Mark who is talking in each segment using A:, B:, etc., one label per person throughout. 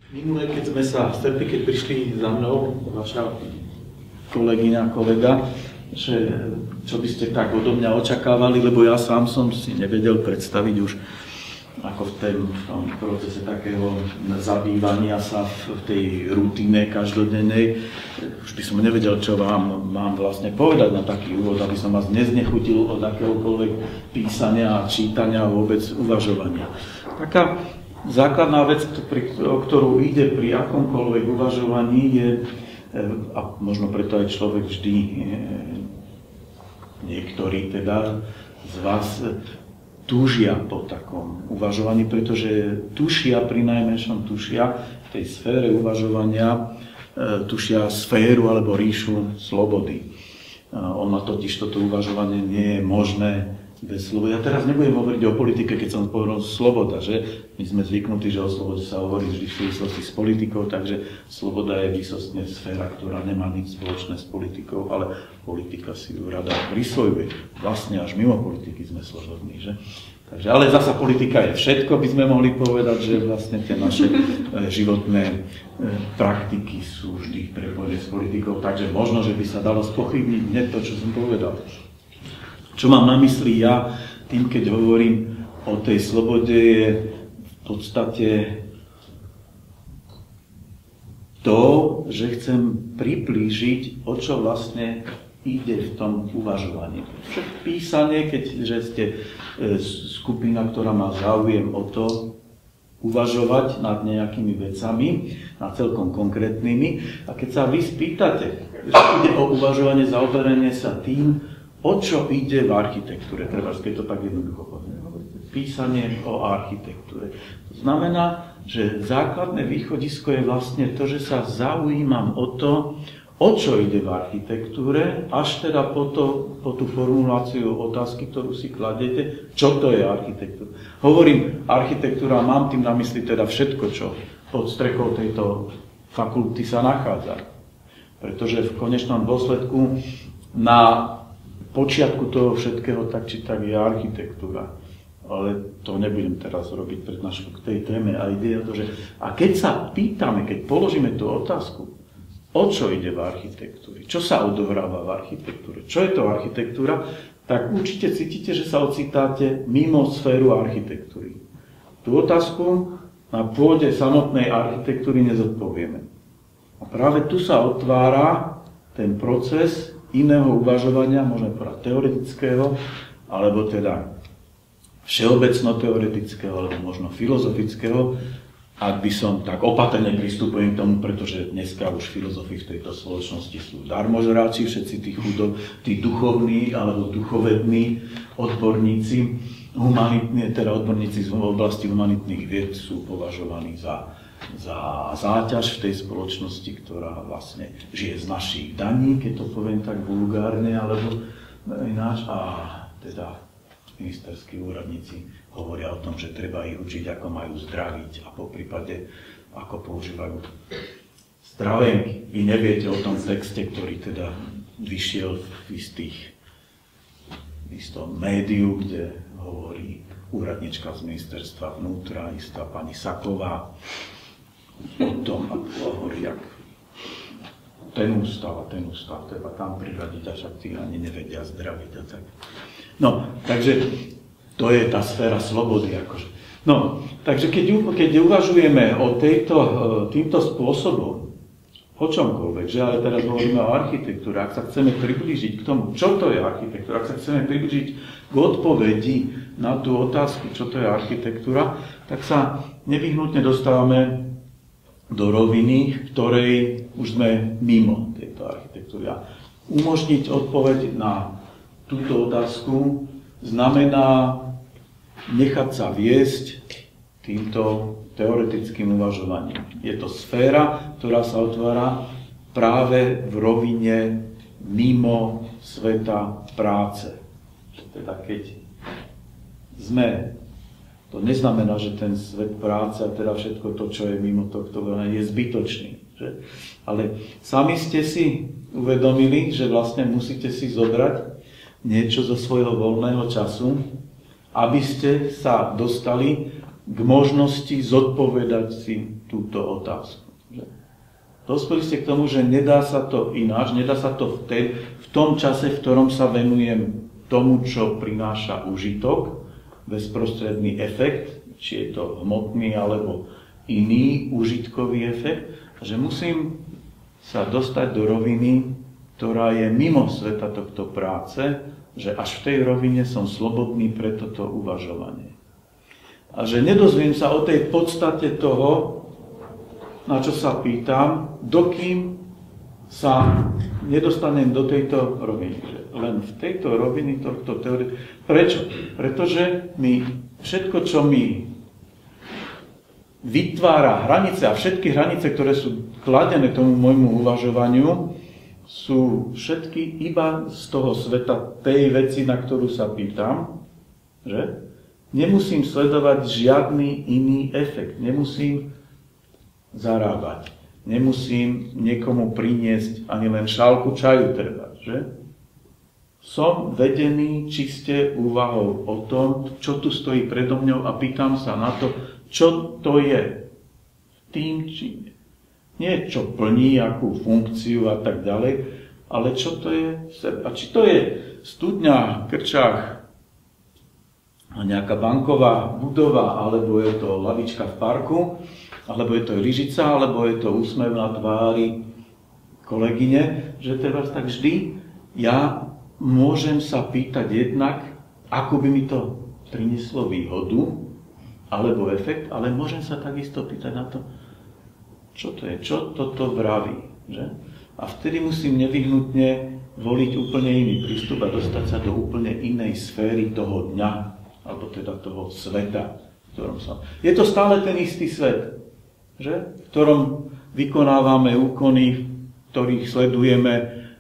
A: Minulé, keď sme sa stretli, keď prišli za mnou vaša kolegyňa, kolega, že čo by ste tak odo mňa očakávali, lebo ja sám som si nevedel predstaviť už ako v tom procese takého zabývania sa v tej rutine každodennej. Už by som nevedel, čo vám mám vlastne povedať na taký úvod, aby som vás neznechutil od akéhokoľvek písania, čítania a vôbec uvažovania. Taká základná vec, o ktorú ide pri akomkoľvek uvažovaní je, a možno preto aj človek vždy, niektorí teda z vás túžia po takom uvažovaní, pretože tušia, prinajmenšom tušia v tej sfére uvažovania, tušia sféru alebo ríšu slobody. Ono totiž toto uvažovanie nie je možné bez slobody. Ja teraz nebudem hovoriť o politike, keď som povedal sloboda, že? My sme zvyknutí, že o slobode sa hovorí vždy v súvislosti s politikou, takže sloboda je výsostne sféra, ktorá nemá nič spoločné s politikou, ale politika si ju rada prisvojuje. Vlastne až mimo politiky sme slobodní, že? Takže, ale zasa politika je všetko, by sme mohli povedať, že vlastne tie naše životné praktiky sú vždy prepojené s politikou, takže možno, že by sa dalo spochybniť hneď to, čo som povedal. Čo mám na mysli ja tým, keď hovorím o tej slobode, je v podstate to, že chcem priblížiť, o čo vlastne ide v tom uvažovaní. Písanie, keďže ste skupina, ktorá má záujem o to uvažovať nad nejakými vecami, nad celkom konkrétnymi, a keď sa vy spýtate, že ide o uvažovanie, zaoberanie sa tým, o čo ide v architektúre, treba, keď to tak jednoducho poviem, písanie o architektúre. To znamená, že základné východisko je vlastne to, že sa zaujímam o to, o čo ide v architektúre, až teda po tú formuláciu otázky, ktorú si kladete, čo to je architektúra. Hovorím architektúra, mám tým na mysli teda všetko, čo pod strechou tejto fakulty sa nachádza. Pretože v konečnom dôsledku na počiatku toho všetkého tak či tak je architektúra. Ale to nebudem teraz robiť prednášku k tej téme. A ide o to, že a keď sa pýtame, keď položíme tú otázku, o čo ide v architektúre, čo sa odohráva v architektúre, čo je to architektúra, tak určite cítite, že sa ocitáte mimo sféru architektúry. Tú otázku na pôde samotnej architektúry nezodpovieme. A práve tu sa otvára ten proces iného uvažovania, možno povedať teoretického, alebo teda všeobecno-teoretického, alebo možno filozofického, ak by som tak opatrne pristupujem k tomu, pretože dneska už filozofi v tejto spoločnosti sú darmožráči, všetci tí duchovní alebo duchovední odborníci, teda odborníci v oblasti humanitných vied sú považovaní za záťaž v tej spoločnosti, ktorá vlastne žije z našich daní, keď to poviem tak vulgárne, alebo ináč. A teda ministerskí úradníci hovoria o tom, že treba ich učiť, ako majú zdraviť a poprípade, ako používajú stravenky. Vy neviete o tom texte, ktorý teda vyšiel v istom médiu, kde hovorí úradnička z ministerstva vnútra, istá pani Saková, o tom, ako hovorí, jak ten ústav, treba tam priradiť, a však tí ani nevedia zdraviť a tak. No, takže to je tá sféra slobody, akože. No, takže keď uvažujeme o týmto spôsobom, o čomkoľvek, že ale teraz hovoríme o architektúre, ak sa chceme priblížiť k tomu, čo to je architektúra, ak sa chceme priblížiť k odpovedi na tú otázku, čo to je architektúra, tak sa nevyhnutne dostávame do roviny, ktorej už sme mimo tejto architektúry. A umožniť odpoveď na túto otázku znamená nechať sa viesť týmto teoretickým uvažovaním. Je to sféra, ktorá sa otvára práve v rovine mimo sveta práce. Teda keď sme, to neznamená, že ten svet práce a teda všetko to, čo je mimo tohto, je zbytočný. Že? Ale sami ste si uvedomili, že vlastne musíte si zobrať niečo zo svojho voľného času, aby ste sa dostali k možnosti zodpovedať si túto otázku. Dospeli ste k tomu, že nedá sa to ináč, nedá sa to v tom čase, v ktorom sa venujem tomu, čo prináša užitok, bezprostredný efekt, či je to hmotný alebo iný užitkový efekt, že musím sa dostať do roviny, ktorá je mimo sveta tohto práce, že až v tej rovine som slobodný pre toto uvažovanie. A že nedozviem sa o tej podstate toho, na čo sa pýtam, dokým sa nedostanem do tejto roviny. Len v tejto rovine tohto teórie. Prečo? Pretože všetko, čo mi vytvára hranice a všetky hranice, ktoré sú kladené tomu môjmu uvažovaniu, sú všetky iba z toho sveta tej veci, na ktorú sa pýtam, že? Nemusím sledovať žiadny iný efekt, nemusím zarábať, nemusím niekomu priniesť ani len šálku čaju treba, že? Som vedený čiste úvahou o tom, čo tu stojí predo mňou a pýtam sa na to, čo to je tým, či nie. Nie čo plní, akú funkciu a tak ďalej, ale čo to je v sebe. A či to je studňa, krčach, nejaká banková budova, alebo je to lavička v parku, alebo je to lyžica, alebo je to úsmev na tvári kolegyne, že teraz tak vždy ja môžem sa pýtať jednak, ako by mi to prinieslo výhodu, alebo efekt, ale môžem sa takisto pýtať na to, čo to je, čo toto vraví. Že? A vtedy musím nevyhnutne voliť úplne iný prístup a dostať sa do úplne inej sféry toho dňa, alebo teda toho sveta, v ktorom som. Je to stále ten istý svet, že? V ktorom vykonávame úkony, v ktorých sledujeme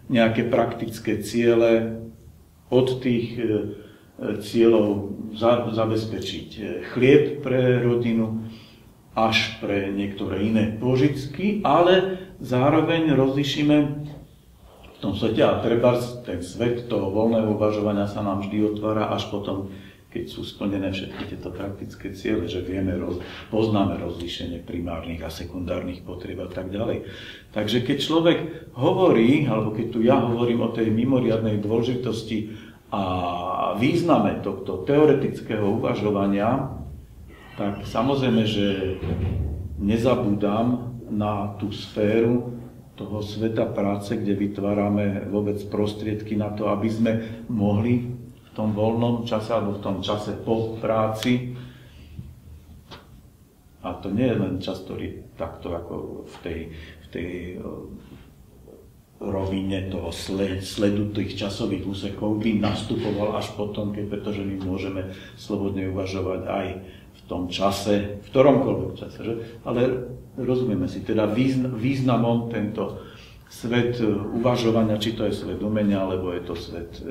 A: nejaké praktické ciele, od tých cieľov zabezpečiť chlieb pre rodinu, až pre niektoré iné požičky, ale zároveň rozlišíme v tom svete, a treba ten svet toho voľného uvažovania sa nám vždy otvára až potom, keď sú splnené všetky tieto praktické ciele, že poznáme rozlíšenie primárnych a sekundárnych potrieb a tak ďalej. Takže keď človek hovorí, alebo keď tu ja hovorím o tej mimoriadnej dôležitosti a význame tohto teoretického uvažovania, tak samozrejme, že nezabúdam na tú sféru toho sveta práce, kde vytvárame vôbec prostriedky na to, aby sme mohli v tom voľnom čase alebo v tom čase po práci, a to nie je len čas, ktorý takto ako v tej rovine toho sledu tých časových úsekov by nastupoval až potom, pretože my môžeme slobodne uvažovať aj v tom čase, v ktoromkoľvek čase. Že? Ale rozumieme si teda významom tento svet uvažovania, či to je svet umenia, alebo je to svet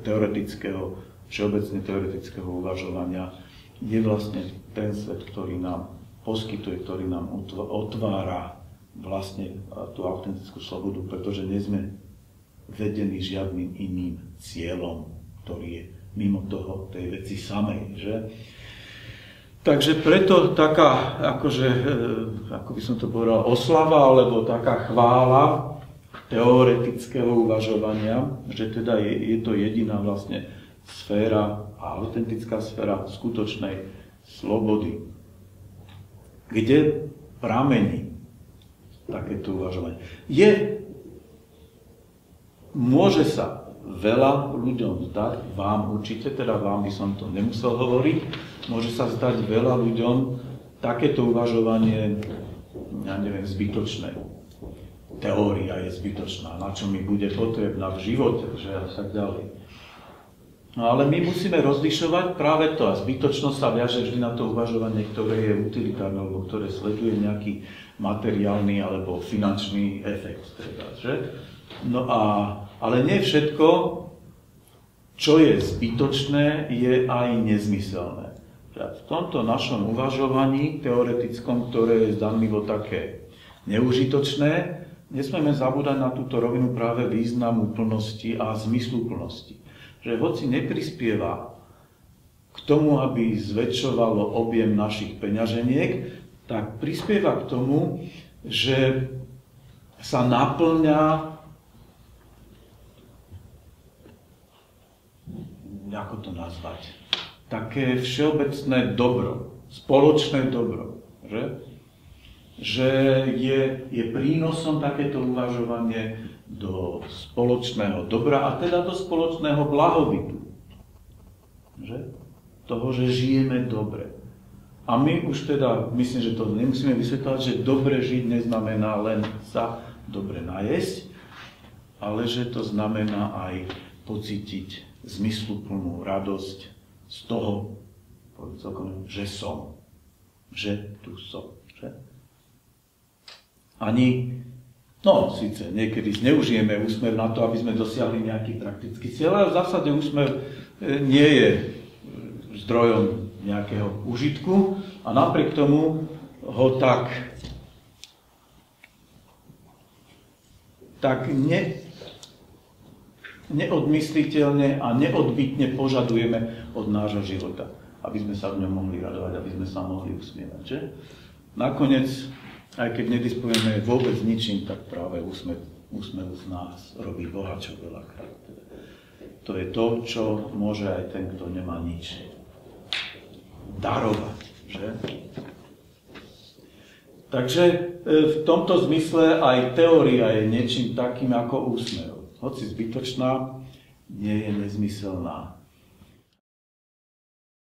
A: teoretického, všeobecne teoretického uvažovania, je vlastne ten svet, ktorý nám poskytuje, ktorý nám otvára vlastne tú autentickú slobodu, pretože nie sme vedení žiadnym iným cieľom, ktorý je mimo toho, tej veci samej, že? Takže preto taká, akože, ako by som to povedal, oslava, alebo taká chvála teoretického uvažovania, že teda je to jediná vlastne sféra, autentická sféra skutočnej slobody, kde pramení takéto uvažovanie. Môže sa veľa ľuďom zdať, vám určite, teda vám by som to nemusel hovoriť, môže sa zdať veľa ľuďom takéto uvažovanie, ja neviem, zbytočné. Teória je zbytočná, na čo mi bude potrebná v živote, že a tak ďalej. No ale my musíme rozlišovať práve to, a zbytočnosť sa viaže vždy na to uvažovanie, ktoré je utilitárne, alebo ktoré sleduje nejaký materiálny alebo finančný efekt. Teda, že? No ale nie všetko, čo je zbytočné, je aj nezmyselné. V tomto našom uvažovaní teoretickom, ktoré je zdanlivo také neužitočné, nesmieme zabúdať na túto rovinu práve významu plnosti a zmysluplnosti. Že hoci neprispieva k k tomu, aby zväčšovalo objem našich peňaženiek, tak prispieva k tomu, že sa naplňa, ako to nazvať, také všeobecné dobro, spoločné dobro, že je prínosom takéto uvažovanie do spoločného dobra a teda do spoločného blahobytu. Toho, že žijeme dobre. A my už teda, myslím, že to nemusíme vysvetľovať, že dobre žiť neznamená len sa dobre najesť, ale že to znamená aj pocítiť zmysluplnú radosť z toho, že som, že tu som. Že? Ani, síce niekedy zneužijeme úsmev na to, aby sme dosiahli nejaký praktický cieľ, ale v zásade úsmev nie je zdrojom nejakého užitku a napriek tomu ho tak neodmysliteľne a neodbytne požadujeme od nášho života, aby sme sa v ňom mohli radovať, aby sme sa mohli usmievať. Že? Nakoniec, aj keď nedisponujeme vôbec ničím, tak práve úsmev z nás robí bohačov veľakrát. To je to, čo môže aj ten, kto nemá nič, darovať. Že? Takže v tomto zmysle aj teória je niečím takým ako úsmev. Hoci zbytočná, nie je nezmyselná.